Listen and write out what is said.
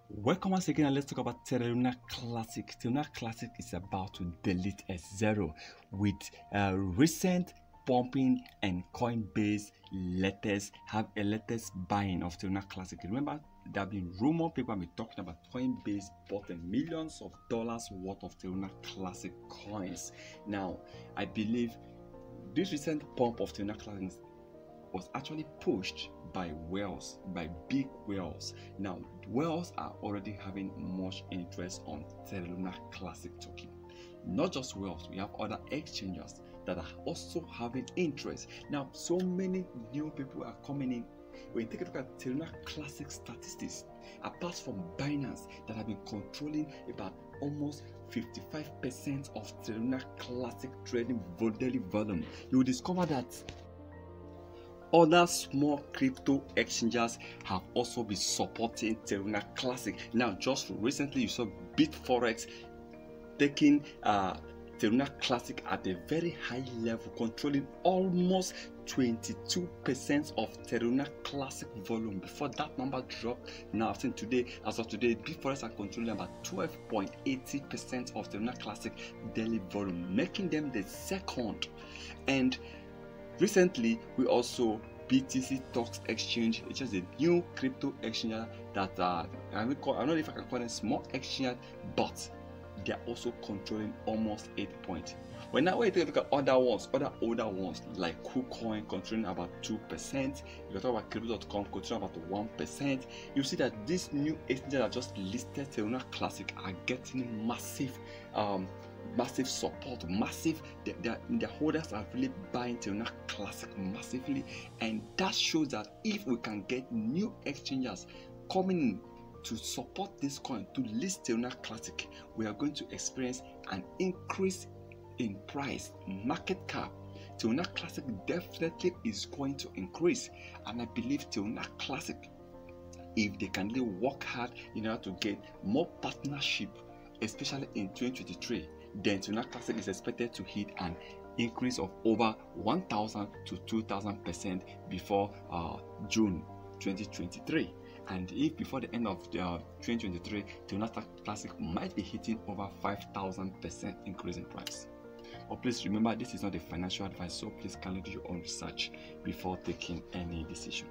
Welcome once again, and let's talk about Terra Classic. Terra Classic is about to delete S0 with recent pumping and Coinbase have a latest buying of Terra Classic. Remember, there have been rumor, people have been talking about Coinbase bought millions of dollars worth of Terra Classic coins. Now, I believe this recent pump of Terra Classic was actually pushed by whales, by big whales. Now, whales are already having much interest on Terra Classic token. Not just whales, we have other exchanges that are also having interest. Now, so many new people are coming in. When you take a look at Terra Classic statistics, apart from Binance that have been controlling about almost 55% of Terra Classic trading daily volume, you will discover that other small crypto exchanges have also been supporting Terra Classic. Now, just recently, you saw Bitforex taking Terra Classic at a very high level, controlling almost 22% of Terra Classic volume. Before that number dropped, now I've seen today, as of today, Bitforex are controlling about 12.80% of Terra Classic daily volume, making them the second. And recently, we also BTC Talks Exchange, which is a new crypto exchange that I don't know if I can call it small exchange, but they are also controlling almost 8 points. When you take a look at other older ones like Kucoin controlling about 2%, you talk about crypto.com controlling about 1%, you see that these new exchanges that just listed Terra Classic are getting massive support, the holders are really buying Terra Classic massively, and that shows that if we can get new exchanges coming in to support this coin, to list Terra Classic, we are going to experience an increase in price, market cap. Terra Classic definitely is going to increase, and I believe Terra Classic, if they can really work hard in order to get more partnership, especially in 2023, then Terra Classic is expected to hit an increase of over 1,000 to 2,000% before June 2023. And if before the end of 2023, Terra Classic might be hitting over 5,000% increase in price. But please remember, this is not a financial advice, so please kindly do your own research before taking any decision.